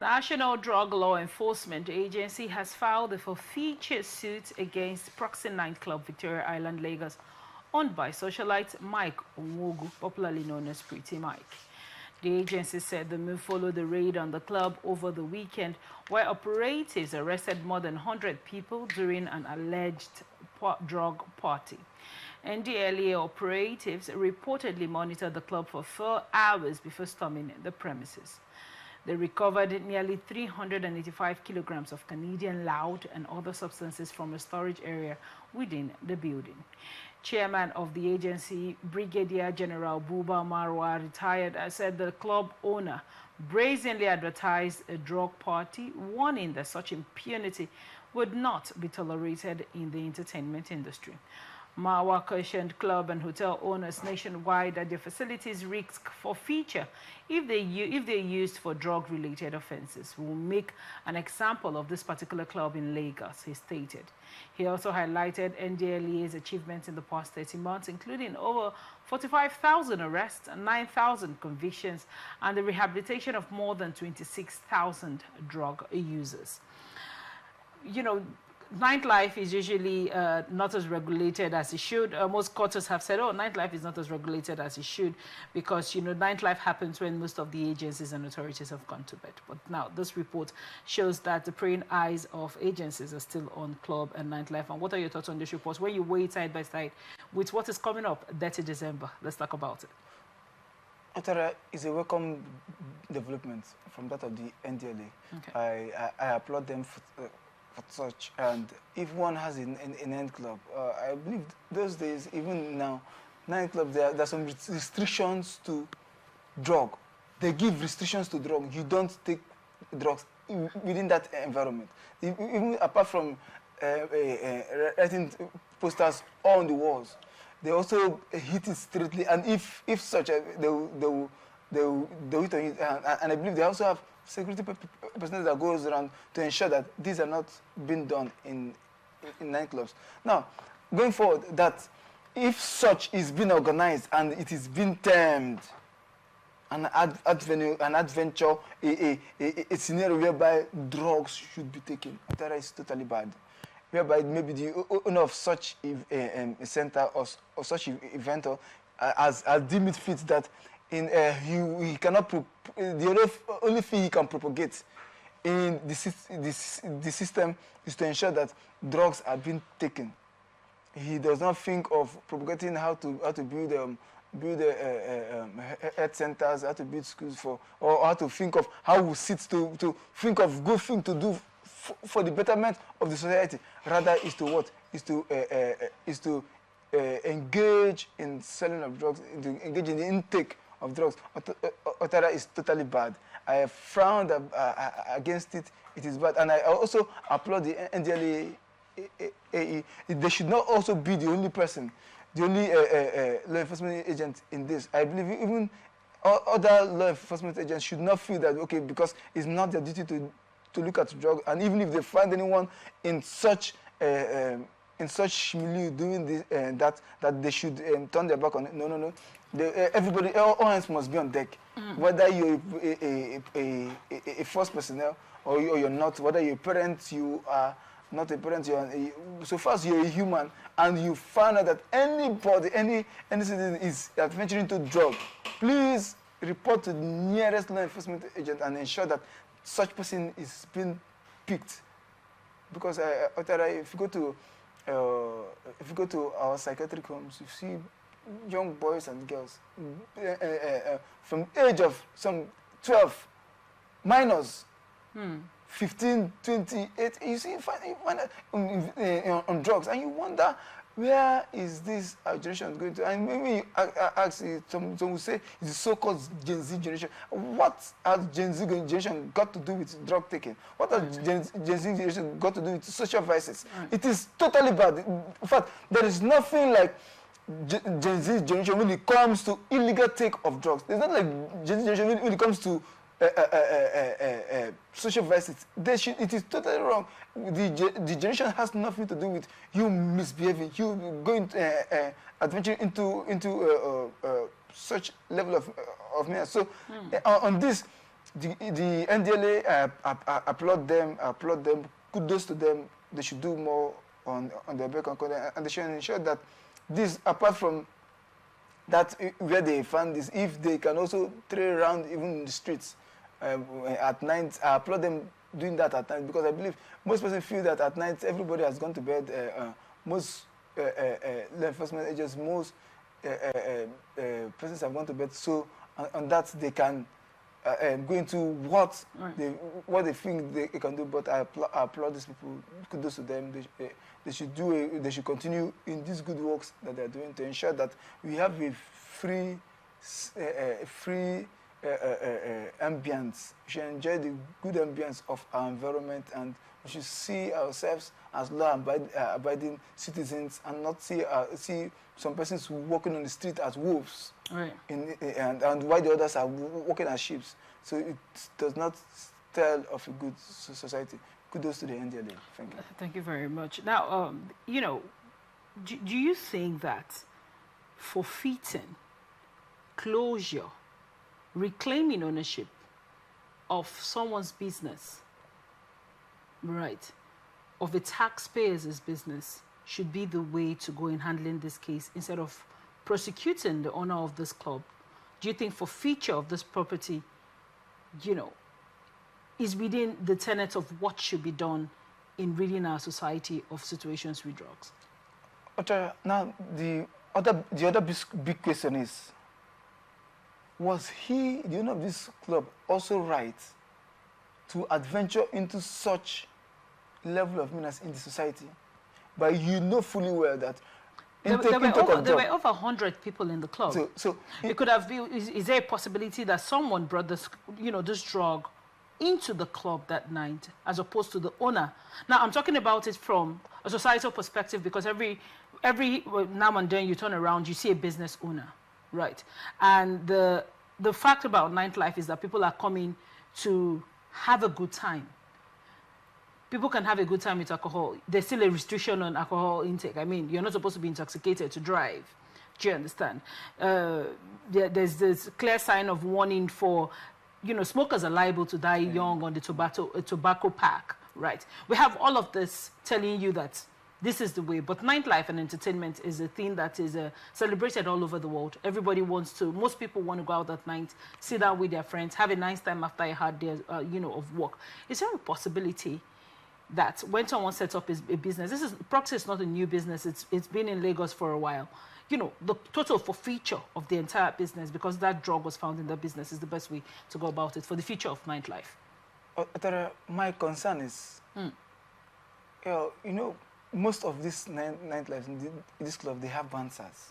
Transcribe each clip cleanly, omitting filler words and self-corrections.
National Drug Law Enforcement Agency has filed a forfeiture suit against Proxy Night Club, Victoria Island, Lagos, owned by socialite Mike Nwogu, popularly known as Pretty Mike. The agency said the move followed the raid on the club over the weekend, where operatives arrested more than 100 people during an alleged drug party. NDLEA operatives reportedly monitored the club for 4 hours before storming the premises. They recovered nearly 385 kilograms of Canadian loud and other substances from a storage area within the building. Chairman of the agency, Brigadier General Buba Marwa, retired, said the club owner brazenly advertised a drug party, warning that such impunity would not be tolerated in the entertainment industry. Marwa cautioned club and hotel owners nationwide that their facilities risk forfeiture if they're used for drug-related offenses. We will make an example of this particular club in Lagos, he stated. He also highlighted NDLEA's achievements in the past 30 months, including over 45,000 arrests, 9,000 convictions, and the rehabilitation of more than 26,000 drug users. You know, nightlife is usually not as regulated as it should. Most courts have said, oh, nightlife is not as regulated as it should because, you know, nightlife happens when most of the agencies and authorities have gone to bed. But now this report shows that the praying eyes of agencies are still on club and nightlife. And what are your thoughts on this report? When you weigh it side by side with what is coming up 30 December, let's talk about it. Otara is a welcome development from that of the NDLEA. Okay. I applaud them for such, and if one has an nightclub, I believe those days, even now, nightclub, there are some restrictions to drug. They give restrictions to drug. You don't take drugs within that environment. Even apart from writing posters on the walls, they also hit it straightly. And if such, they will hit on it. And I believe they also have security personnel that goes around to ensure that these are not being done in nightclubs. Now, going forward, that if such is being organized and it is being termed an adventure, a scenario whereby drugs should be taken, that is totally bad. Whereby maybe the owner of such a center or such event has deemed it fit that he cannot, the only thing he can propagate in the system is to ensure that drugs are being taken. He does not think of propagating how to build health centers, how to build schools or how to think of how we sit to think of good thing to do for the betterment of the society. Rather, is to what? Is to engage in selling of drugs, to engage in the intake of drugs. Otara is totally bad. I have frowned against it. It is bad. And I also applaud the NDLEA. They should not also be the only person, the only law enforcement agent in this. I believe even other law enforcement agents should not feel that, okay, because it's not their duty to look at drugs. And even if they find anyone in such milieu doing this, that they should turn their back on it. No. Everybody, all hands must be on deck. Whether you're a force personnel or you're not, whether you're a parent, you are not a parent, so far as you're a human and you find out that anybody, any citizen is adventuring into drug, please report to the nearest law enforcement agent and ensure that such person is being picked. Because if you go to our psychiatric homes, you see young boys and girls from the age of some 12, minors, 15, 28, you see on drugs, and you wonder, where is this generation going to? And maybe you ask, some will say, it's the so-called Gen Z generation. What has Gen Z generation got to do with drug taking? What has Gen Z generation got to do with social vices? It is totally bad. In fact, there is nothing like Gen Z generation when it comes to illegal take of drugs. There's not like Gen Z generation when it comes to social vices. It is totally wrong. The generation has nothing to do with you misbehaving, you going adventuring into such level of menace. So on this, the NDLEA, I applaud them. Kudos to them. They should do more on their back and they should ensure that this, apart from that, where they find this, if they can also trail around even in the streets at night, I applaud them doing that at night, because I believe most persons feel that at night everybody has gone to bed. Most law enforcement agents, most persons have gone to bed, so on that they can go into what they think they can do. But I applaud these people. Kudos to them. They should continue in these good works that they are doing to ensure that we have a free ambience. We should enjoy the good ambience of our environment, and we should see ourselves as law-abiding citizens, and not see some persons walking on the street as wolves, right? And while the others are walking as sheep. So it does not tell of a good society. Kudos to the NDLEA. Thank you. Thank you very much. Now, you know, do you think that forfeiting, closure, reclaiming ownership of someone's business, right, of the taxpayers' business, should be the way to go in handling this case instead of prosecuting the owner of this club? Do you think forfeiture of this property, you know, is within the tenets of what should be done in ridding our society of situations with drugs? Now, the other big question is, was the owner of this club also right to adventure into such level of menace in the society? But you know fully well that there were over 100 people in the club. So it could have been. Is there a possibility that someone brought this, you know, this drug into the club that night, as opposed to the owner? Now, I'm talking about it from a societal perspective, because every now and then you turn around, you see a business owner, right? And the fact about nightlife is that people are coming to have a good time. People can have a good time with alcohol. There's still a restriction on alcohol intake. I mean, you're not supposed to be intoxicated to drive. Do you understand? There's this clear sign of warning for, you know, smokers are liable to die young on the tobacco pack, right? We have all of this telling you that this is the way. But nightlife and entertainment is a thing that is celebrated all over the world. Everybody wants to, most people want to go out at night, sit down with their friends, have a nice time after a hard day, you know, of work. Is there a possibility that when someone sets up a business, Proxy is not a new business, it's been in Lagos for a while, you know, the total forfeiture of the entire business, because that drug was found in that business, is the best way to go about it for the future of nightlife? My concern is, you know, most of these nightlife in this club, they have bouncers,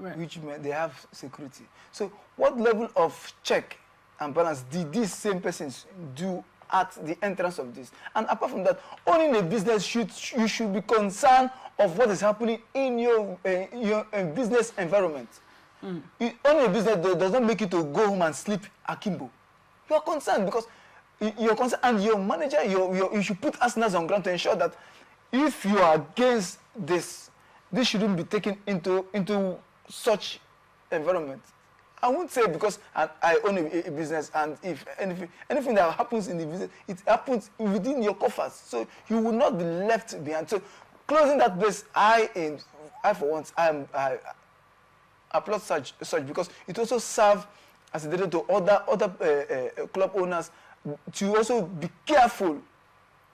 right, which means they have security. So what level of check and balance did these same persons do at the entrance of this? And apart from that, owning a business, you should be concerned of what is happening in your business environment. Owning a business does not make you to go home and sleep akimbo. You are concerned because you're concerned, and your manager, you should put arsenals on ground to ensure that if you are against this shouldn't be taken into such environment. I won't say because I own a business, and if anything that happens in the business, it happens within your coffers, so you will not be left behind. So closing that place, I for once, I applaud such because it also serves as a data to other club owners to also be careful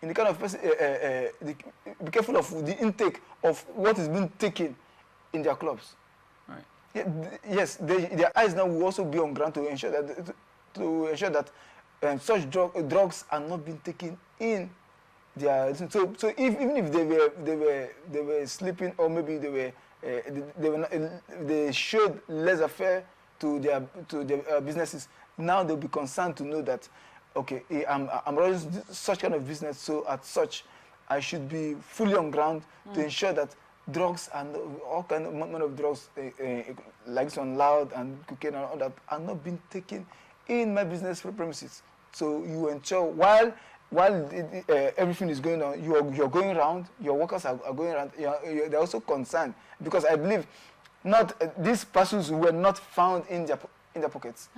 in the kind of person, be careful of the intake of what is being taken in their clubs. Yes, their eyes now will also be on ground to ensure that such drugs are not being taken in their. So even if they were sleeping, or maybe they showed laissez-faire to their businesses, now they'll be concerned to know that, okay, I'm running such kind of business, so at such I should be fully on ground to ensure that drugs and all kind of drugs, like some loud and cocaine and all that, are not being taken in my business premises. So you ensure while everything is going on, you're going around, your workers are going around. They're also concerned because I believe these persons were not found in their in their pockets.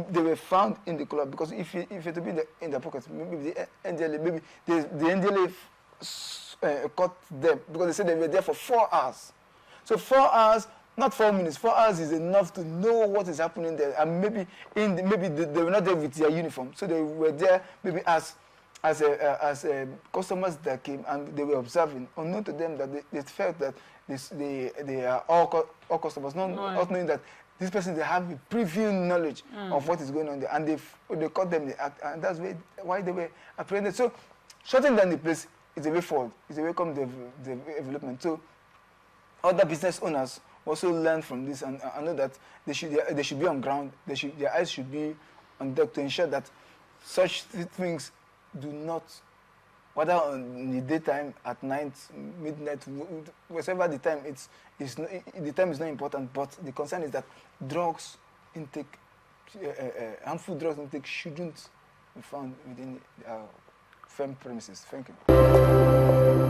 They were found in the club because if it to be in their pockets, maybe the NDLEA, maybe the NDLEA caught them because they said they were there for 4 hours. So 4 hours, not 4 minutes. 4 hours is enough to know what is happening there, and maybe they were not there with their uniform, so they were there maybe as customers that came and they were observing, unknown to them that they felt that they are all customers, not knowing that this person, they have a preview knowledge of what is going on there, and they caught them, they act, and that's why they were apprehended. So shutting down the place is a way forward, it's a welcome development. So other business owners also learn from this and know that they should be on ground, their eyes should be on deck to ensure that such things do not, whether in the daytime, at night, midnight, whatever the time, the time is not important, but the concern is that drugs intake, harmful drugs intake shouldn't be found within firm premises. Thank you.